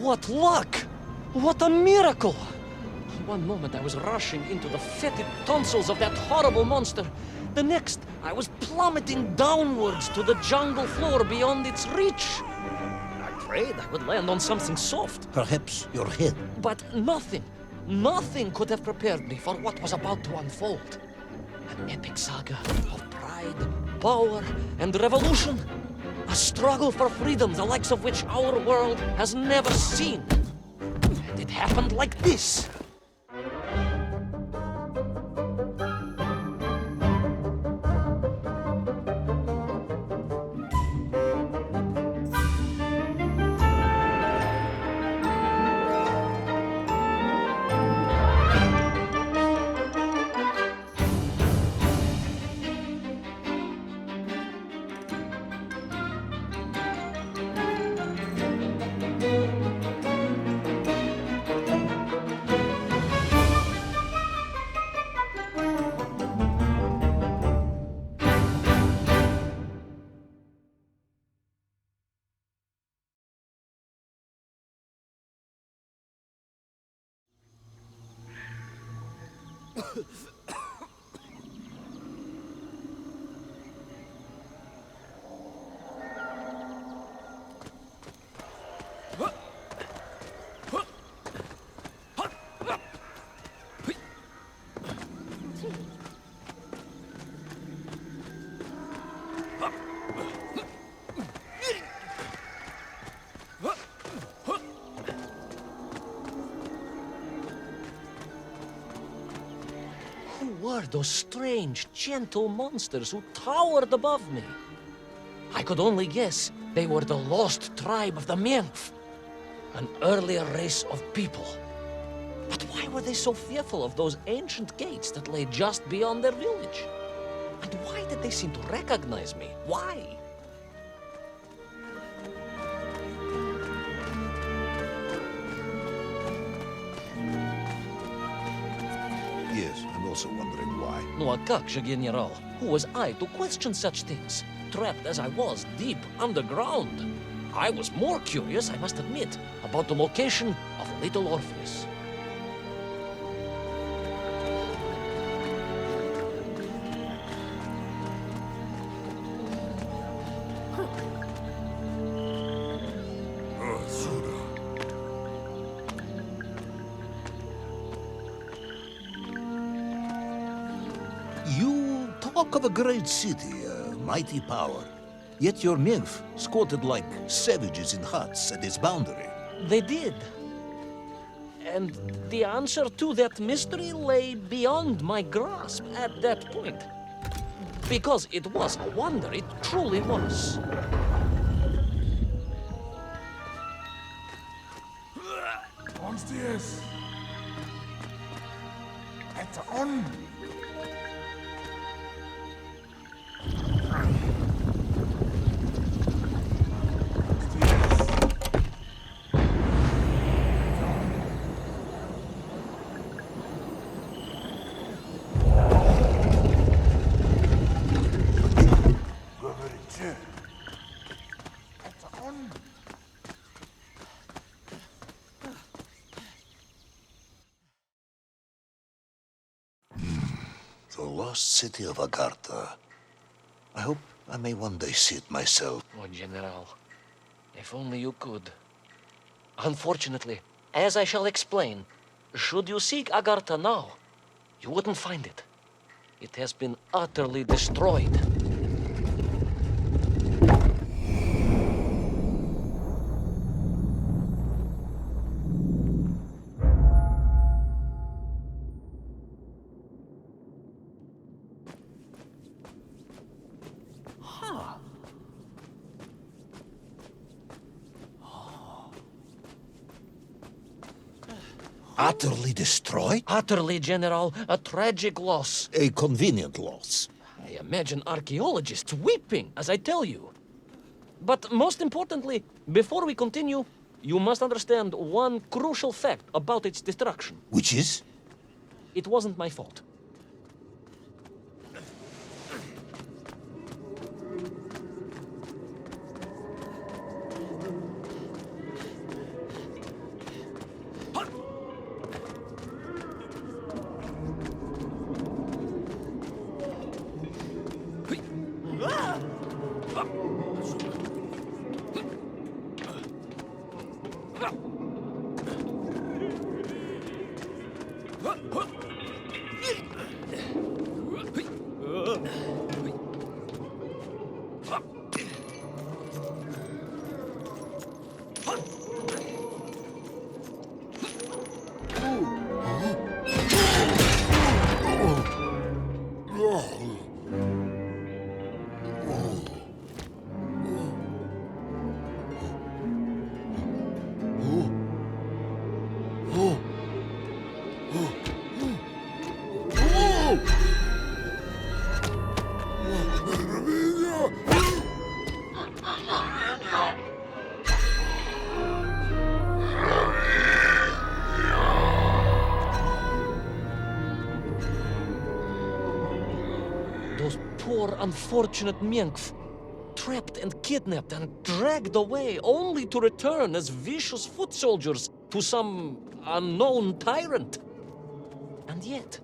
What luck! What a miracle! One moment I was rushing into the fetid tonsils of that horrible monster. The next, I was plummeting downwards to the jungle floor beyond its reach. I prayed I would land on something soft. Perhaps your head. But nothing could have prepared me for what was about to unfold. An epic saga of pride, power, and revolution. A struggle for freedom the likes of which our world has never seen. And it happened like this. Who were those strange, gentle monsters who towered above me? I could only guess they were the lost tribe of the Mienf, an earlier race of people. But why were they so fearful of those ancient gates that lay just beyond their village? And why did they seem to recognize me? Why? Yes, I'm also wondering why. No, a как же, General? Who was I to question such things? Trapped as I was deep underground. I was more curious, I must admit, about the location of Little Orpheus. You talk of a great city, a mighty power. Yet your nymph squatted like savages in huts at its boundary. They did. And the answer to that mystery lay beyond my grasp at that point. Because it was a wonder, it truly was. Monsters! It's on! The lost city of Agartha. I hope I may one day see it myself. Oh, General, if only you could. Unfortunately, as I shall explain, should you seek Agartha now, you wouldn't find it. It has been utterly destroyed. Utterly destroyed? Utterly, General, a tragic loss. A convenient loss. I imagine archaeologists weeping as I tell you. But most importantly, before we continue, you must understand one crucial fact about its destruction. Which is? It wasn't my fault. Those poor, unfortunate Menkf, trapped and kidnapped and dragged away, only to return as vicious foot soldiers to some unknown tyrant. And yet,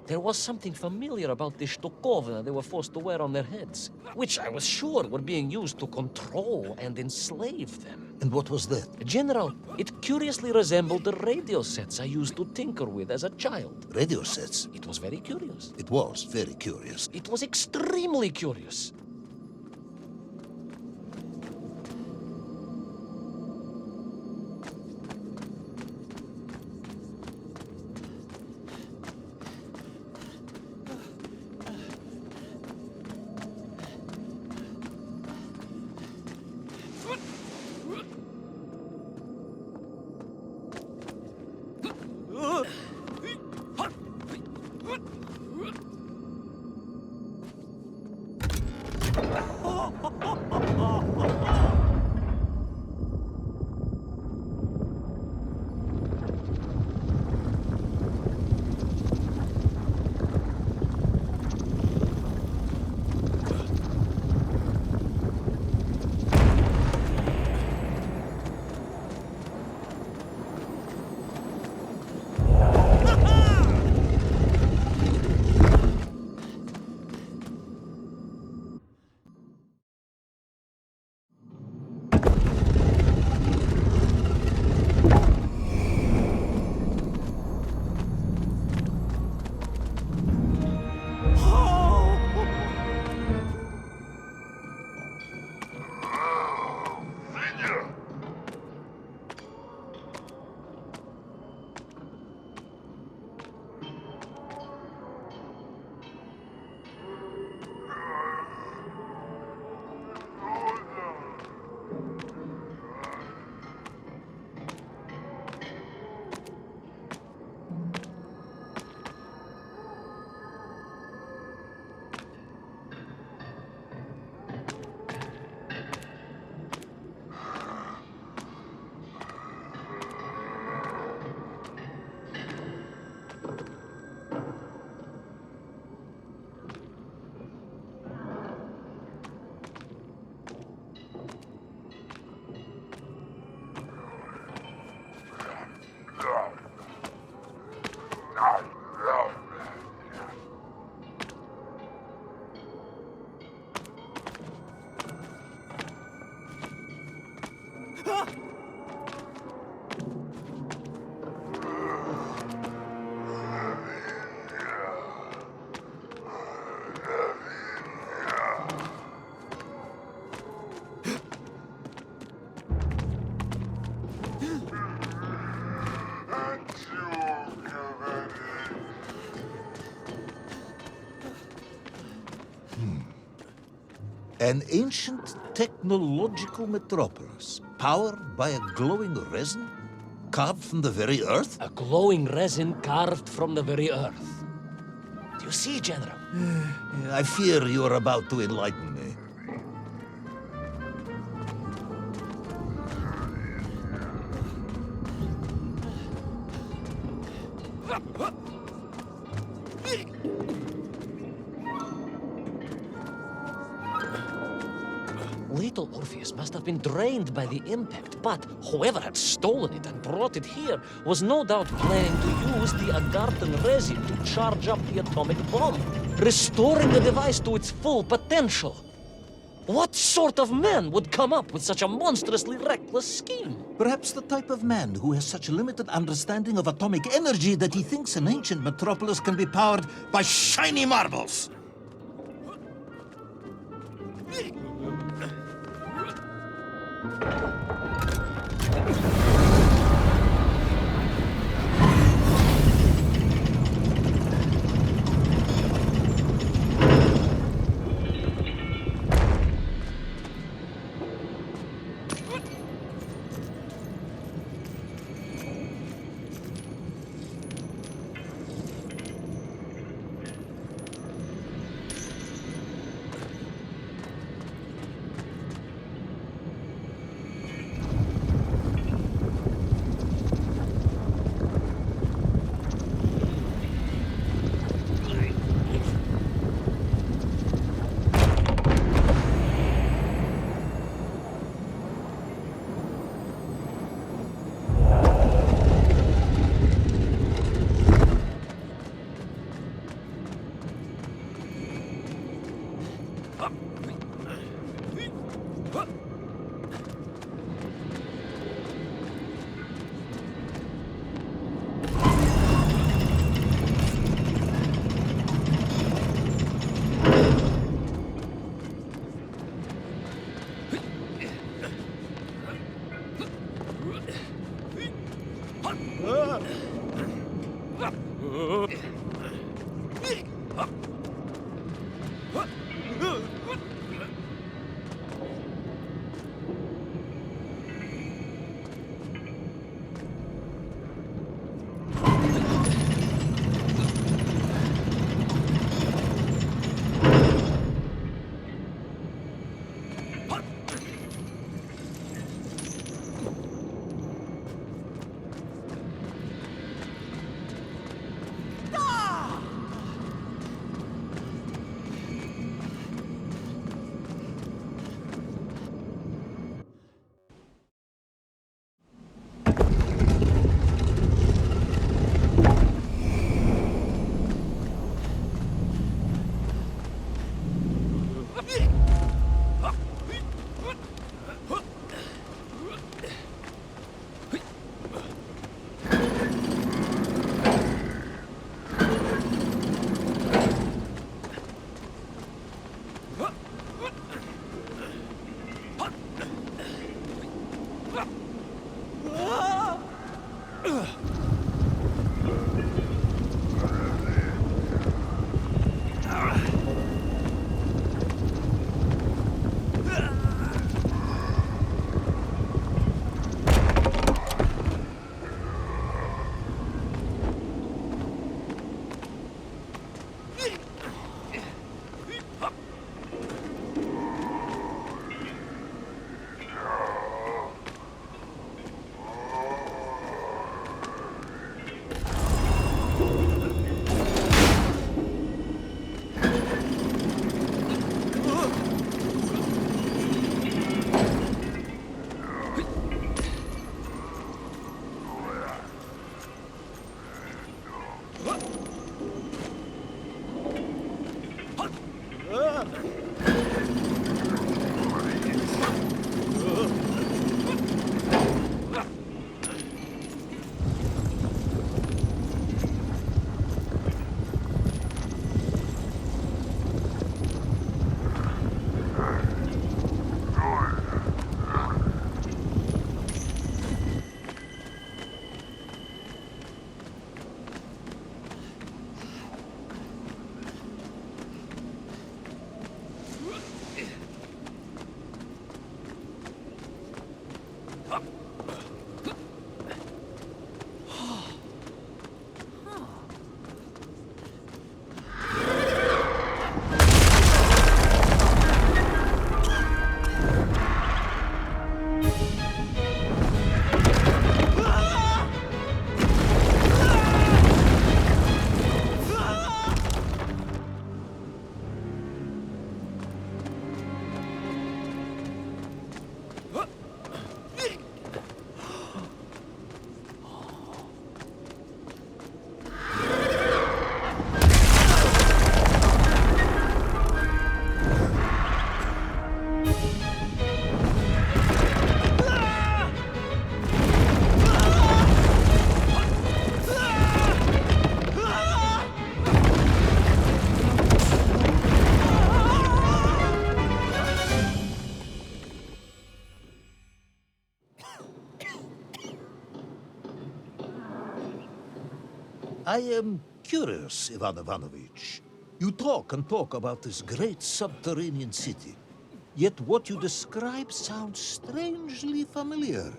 there was something familiar about the Shtukovna they were forced to wear on their heads, which I was sure were being used to control and enslave them. And what was that? General, it curiously resembled the radio sets I used to tinker with as a child. Radio sets. It was very curious. It was very curious. It was extremely curious. An ancient technological metropolis, powered by a glowing resin, carved from the very earth? A glowing resin carved from the very earth. Do you see, General? I fear you are about to enlighten me. Little Orpheus must have been drained by the impact, but whoever had stolen it and brought it here was no doubt planning to use the Agarthan resin to charge up the atomic bomb, restoring the device to its full potential. What sort of men would come up with such a monstrously reckless scheme? Perhaps the type of man who has such limited understanding of atomic energy that he thinks an ancient metropolis can be powered by shiny marbles. I am curious, Ivan Ivanovich. You talk and talk about this great subterranean city. Yet what you describe sounds strangely familiar.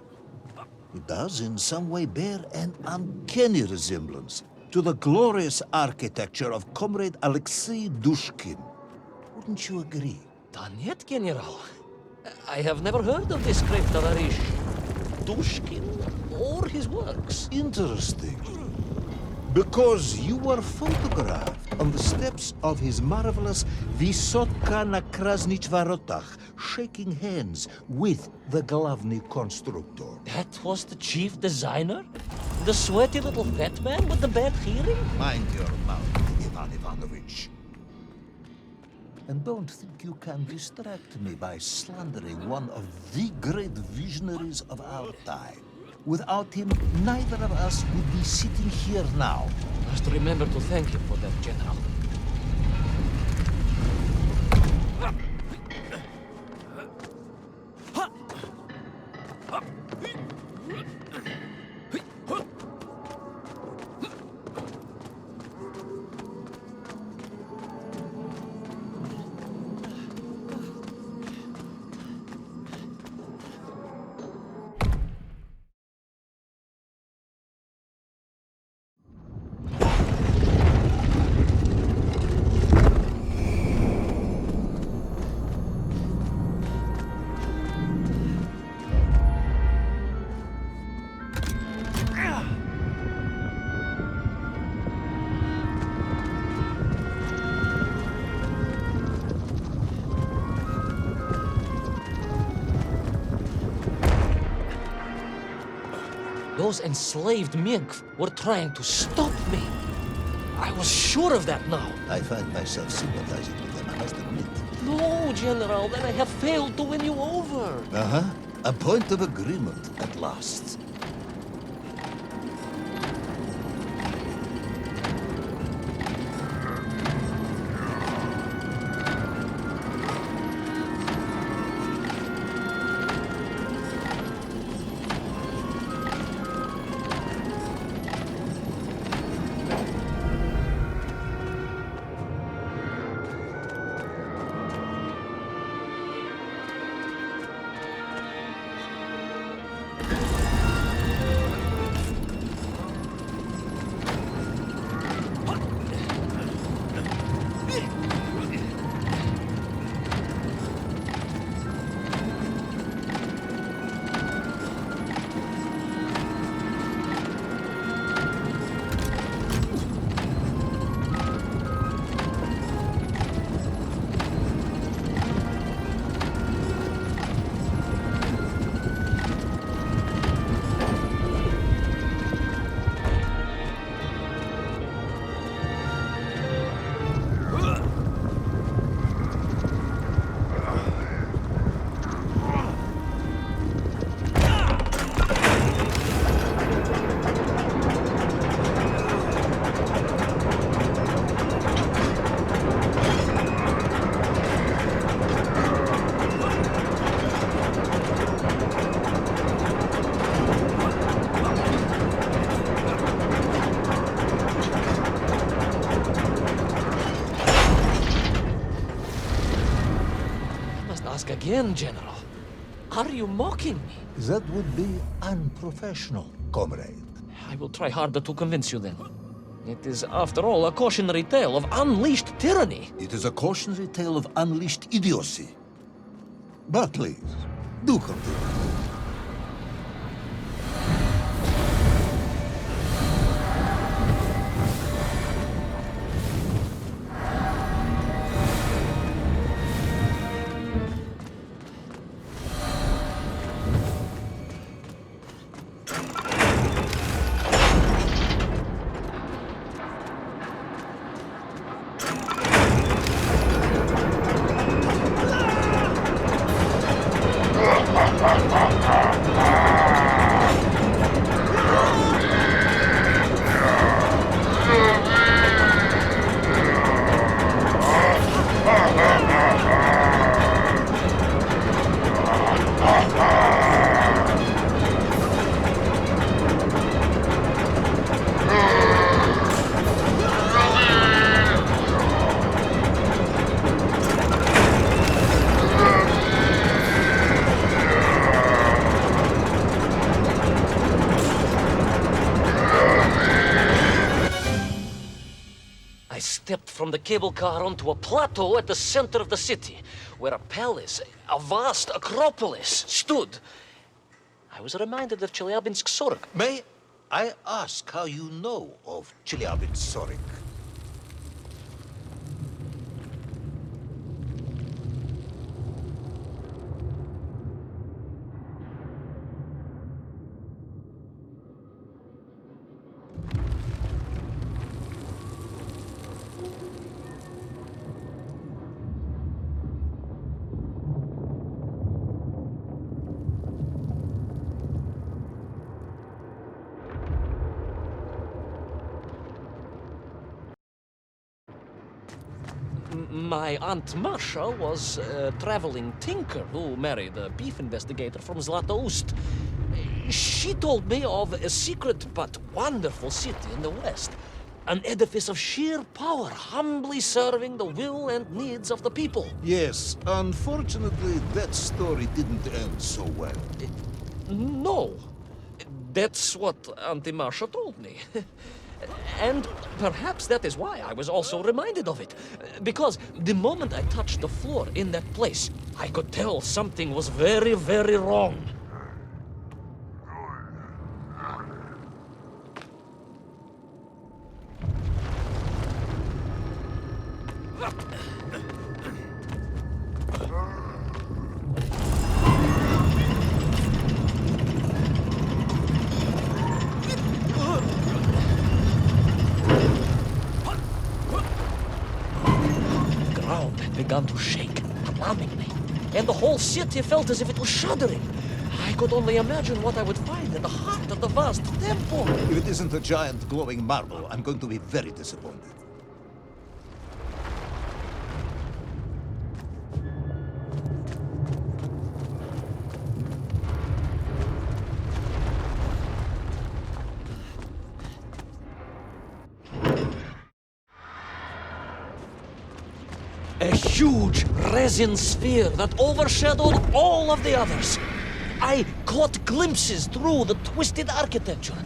It does in some way bear an uncanny resemblance to the glorious architecture of Comrade Alexei Dushkin. Wouldn't you agree? Danет, General. I have never heard of this great Tavarish Dushkin or his works. Interesting. Because you were photographed on the steps of his marvelous Vysotka na Krasnich Varotach, shaking hands with the Glavny Constructor. That was the chief designer? The sweaty little fat man with the bad hearing? Mind your mouth, Ivan Ivanovich. And don't think you can distract me by slandering one of the great visionaries of our time. Without him, neither of us would be sitting here now. Must remember to thank him for that, General. Those enslaved mink were trying to stop me. I was sure of that now. I find myself sympathizing with them, I must admit. No, General, then I have failed to win you over. Uh-huh. A point of agreement at last. Again, General. Are you mocking me? That would be unprofessional, comrade. I will try harder to convince you then. It is, after all, a cautionary tale of unleashed tyranny. It is a cautionary tale of unleashed idiocy. But please, do continue. Ha ha ha! stepped from the cable car onto a plateau at the center of the city, where a palace, a vast acropolis, stood. I was reminded of Chelyabinsk Sorok. May I ask how you know of Chelyabinsk-Sorik? My Aunt Masha was a traveling tinker who married a beef investigator from Zlatoust. She told me of a secret but wonderful city in the west. An edifice of sheer power, humbly serving the will and needs of the people. Yes, unfortunately, that story didn't end so well. No. That's what Auntie Marcia told me. And perhaps that is why I was also reminded of it. Because the moment I touched the floor in that place, I could tell something was very, very wrong. Began to shake alarmingly, and the whole city felt as if it was shuddering. I could only imagine what I would find in the heart of the vast temple. If it isn't a giant glowing marble, I'm going to be very disappointed. A huge resin sphere that overshadowed all of the others. I caught glimpses through the twisted architecture.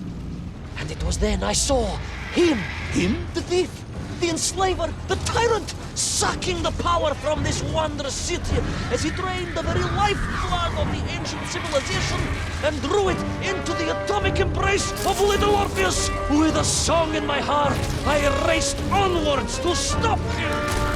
And it was then I saw him. Him? The thief, the enslaver, the tyrant, sucking the power from this wondrous city as he drained the very lifeblood of the ancient civilization and drew it into the atomic embrace of little Orpheus. With a song in my heart, I raced onwards to stop him.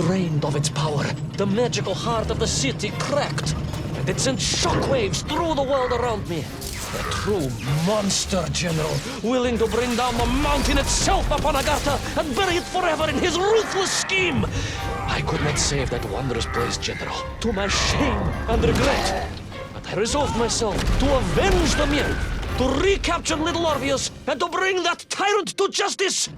drained of its power, the magical heart of the city cracked, and it sent shockwaves through the world around me. A true monster, General, willing to bring down the mountain itself upon Agartha and bury it forever in his ruthless scheme. I could not save that wondrous place, General, to my shame and regret. But I resolved myself to avenge the Mirth, to recapture Little Orpheus, and to bring that tyrant to justice.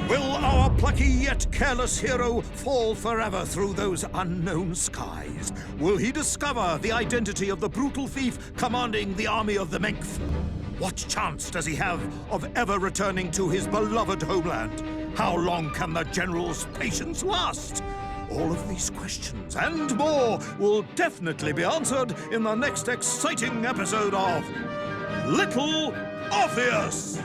Will our plucky yet careless hero fall forever through those unknown skies? Will he discover the identity of the brutal thief commanding the army of the Menk? What chance does he have of ever returning to his beloved homeland? How long can the general's patience last? All of these questions and more will definitely be answered in the next exciting episode of Little Orpheus!